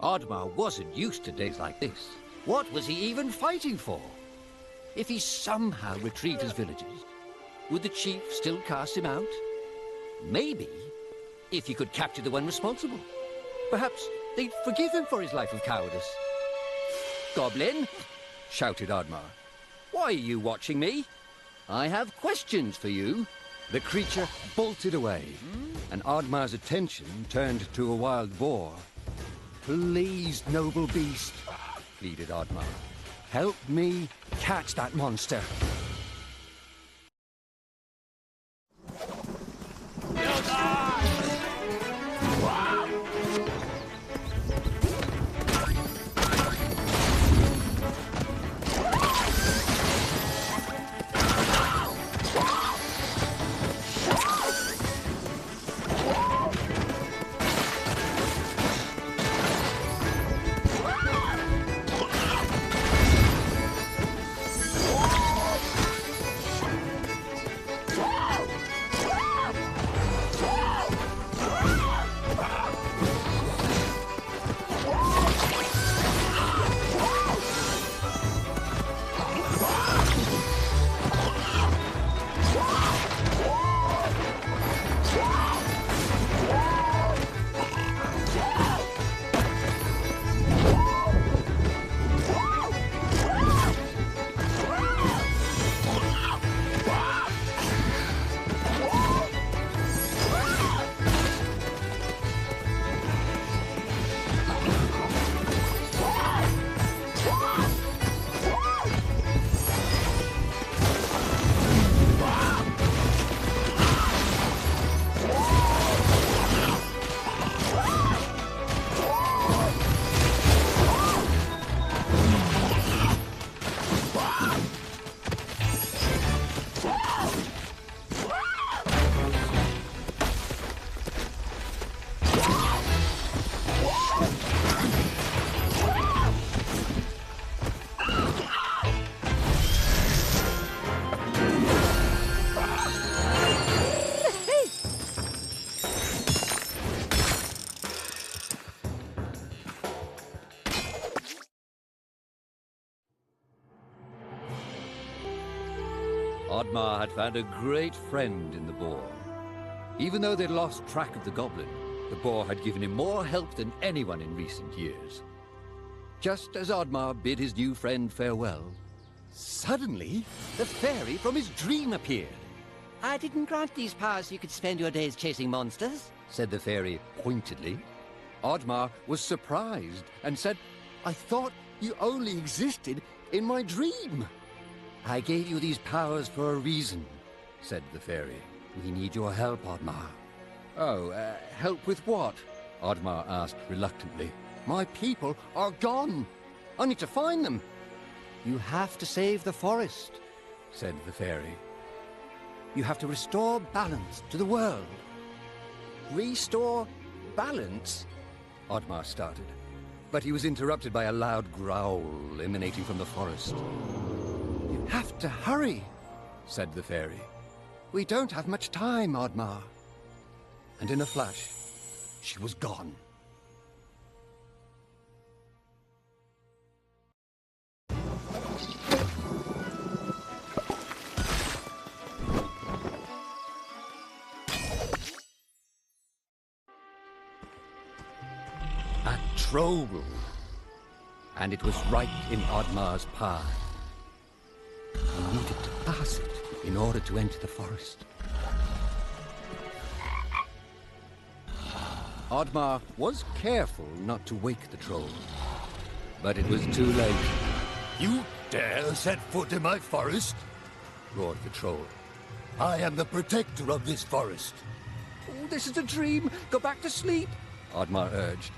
Oddmar wasn't used to days like this. What was he even fighting for? If he somehow retrieved his villagers, would the chief still cast him out? Maybe, if he could capture the one responsible. Perhaps they'd forgive him for his life of cowardice. Goblin, shouted Oddmar. Why are you watching me? I have questions for you. The creature bolted away, and Oddmar's attention turned to a wild boar. Please, noble beast, pleaded Oddmar. Help me catch that monster. Oddmar had found a great friend in the boar. Even though they'd lost track of the goblin, the boar had given him more help than anyone in recent years. Just as Oddmar bid his new friend farewell, suddenly the fairy from his dream appeared. I didn't grant these powers so you could spend your days chasing monsters, said the fairy pointedly. Oddmar was surprised and said, I thought you only existed in my dream. I gave you these powers for a reason, said the fairy. We need your help, Oddmar. Oh, help with what? Oddmar asked reluctantly. My people are gone. I need to find them. You have to save the forest, said the fairy. You have to restore balance to the world. Restore balance? Oddmar started, but he was interrupted by a loud growl emanating from the forest. You have to hurry, said the fairy. We don't have much time, Oddmar. And in a flash, she was gone. A troll. And it was right in Oddmar's path. He needed to pass it in order to enter the forest. Oddmar was careful not to wake the troll, but it was too late. You dare set foot in my forest? Roared the troll. I am the protector of this forest. Oh, this is a dream. Go back to sleep, Oddmar urged.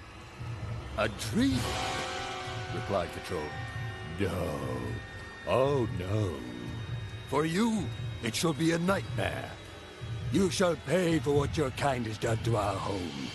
A dream? Replied the troll. No. Oh, no. For you, it shall be a nightmare. You shall pay for what your kind has done to our home.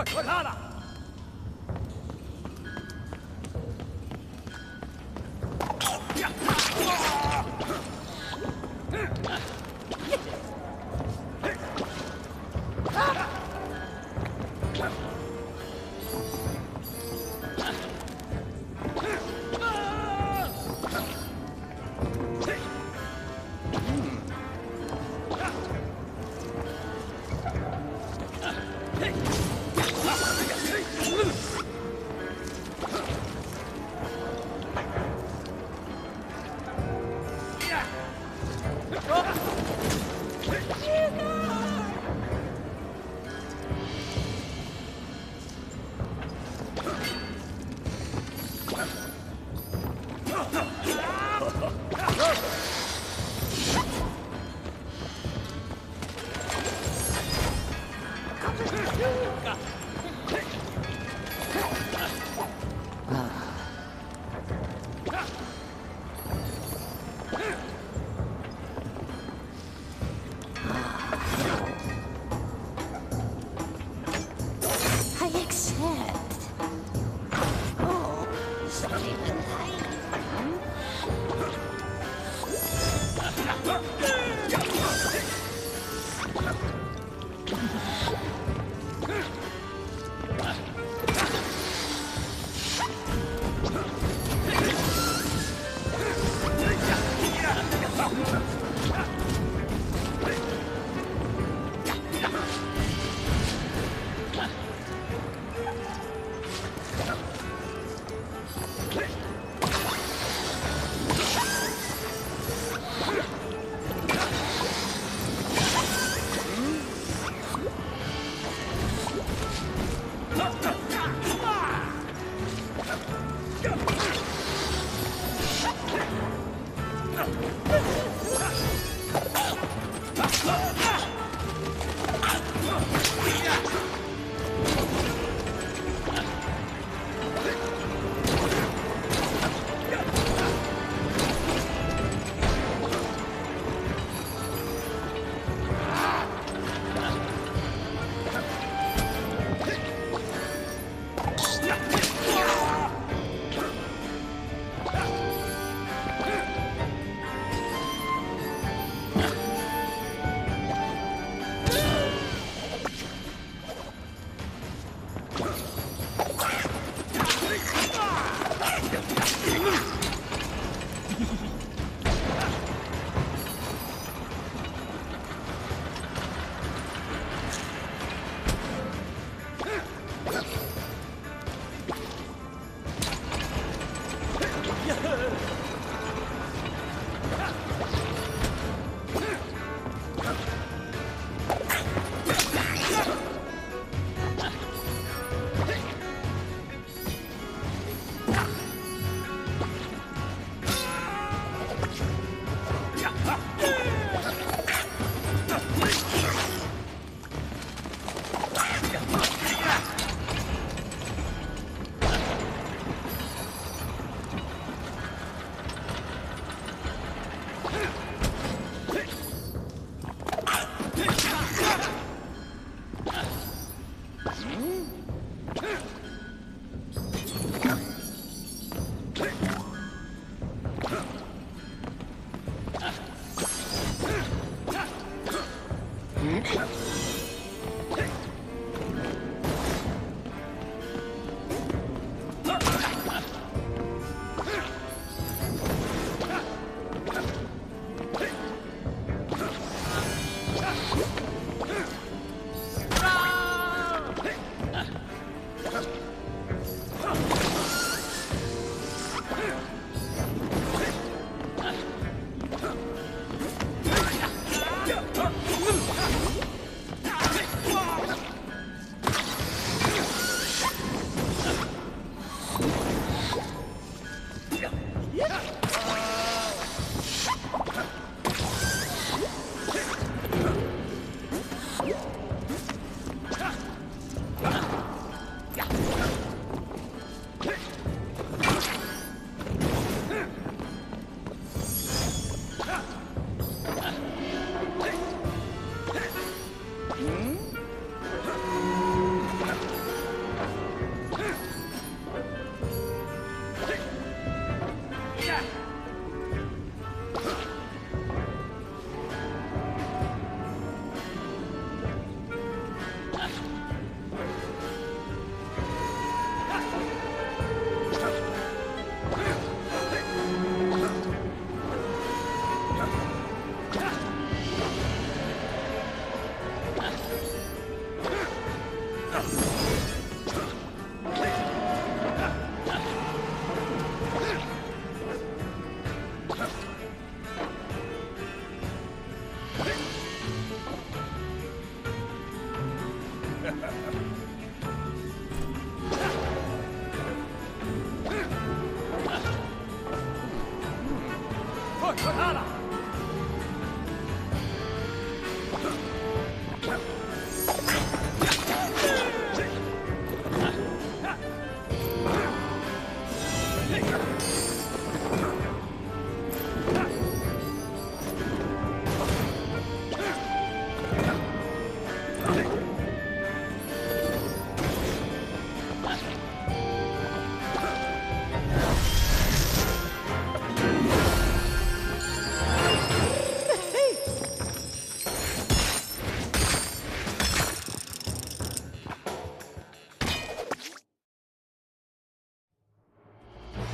说他的。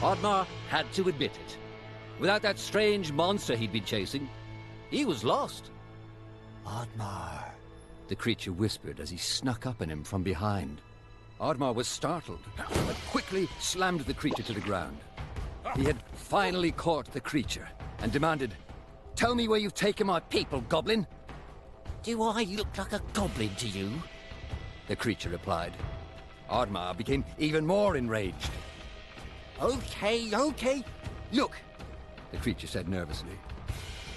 Oddmar had to admit it. Without that strange monster he'd been chasing, he was lost. Oddmar. The creature whispered as he snuck up on him from behind. Oddmar was startled, but quickly slammed the creature to the ground. He had finally caught the creature and demanded, "Tell me where you've taken my people, goblin." Do I look like a goblin to you? The creature replied. Oddmar became even more enraged. Okay. Look, The creature said nervously.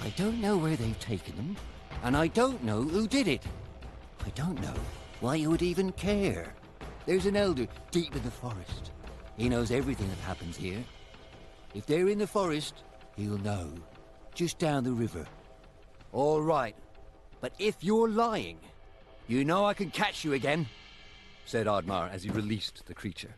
I don't know where they've taken them, and I don't know who did it. I don't know why you would even care. There's an elder deep in the forest. He knows everything that happens here. If they're in the forest, he'll know. Just down the river. All right, but if you're lying, you know I can catch you again, said Oddmar as he released the creature.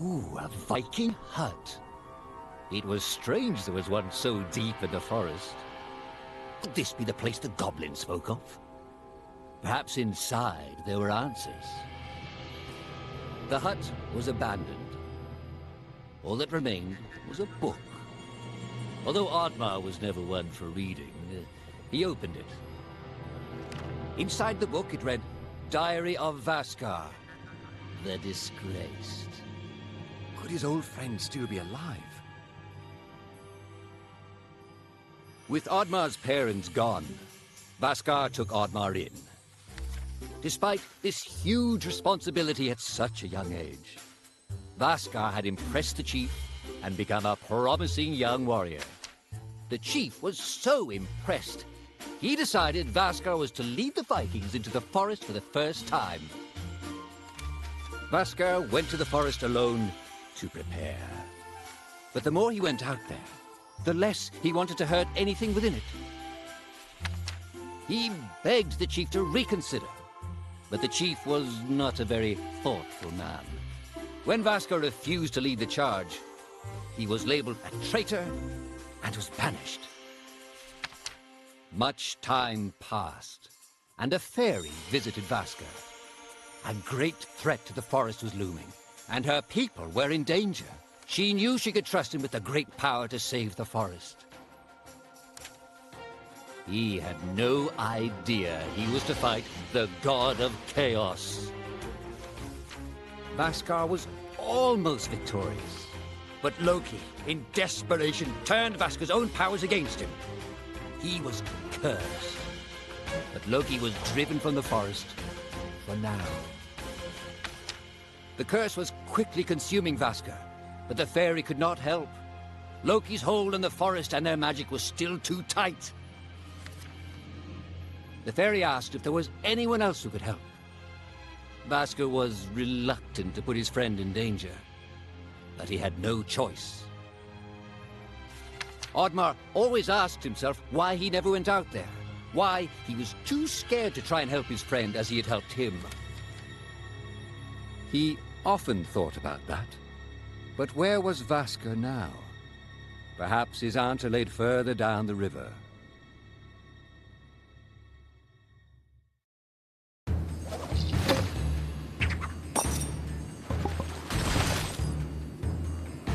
Ooh, a Viking hut. It was strange there was one so deep in the forest. Could this be the place the goblin spoke of? Perhaps inside there were answers. The hut was abandoned. All that remained was a book. Although Oddmar was never one for reading, he opened it. Inside the book it read, Diary of Vaskar, the Disgraced. Could his old friend still be alive? With Oddmar's parents gone, Vaskar took Oddmar in. Despite this huge responsibility at such a young age, Vaskar had impressed the chief and become a promising young warrior. The chief was so impressed, he decided Vaskar was to lead the Vikings into the forest for the first time. Vaskar went to the forest alone to prepare. But the more he went out there, the less he wanted to hurt anything within it. He begged the chief to reconsider, but the chief was not a very thoughtful man. When Vaskar refused to lead the charge, he was labeled a traitor and was banished. Much time passed, and a fairy visited Vaskar. A great threat to the forest was looming, and her people were in danger. She knew she could trust him with the great power to save the forest. He had no idea he was to fight the god of chaos. Vaskar was almost victorious, but Loki, in desperation, turned Vaskar's own powers against him. He was cursed, but Loki was driven from the forest for now. The curse was quickly consuming Vaskar, but the fairy could not help. Loki's hold on the forest and their magic was still too tight. The fairy asked if there was anyone else who could help. Vaskar was reluctant to put his friend in danger, but he had no choice. Oddmar always asked himself why he never went out there, why he was too scared to try and help his friend as he had helped him. He often thought about that. But where was Vaskar now? Perhaps his aunt laid further down the river.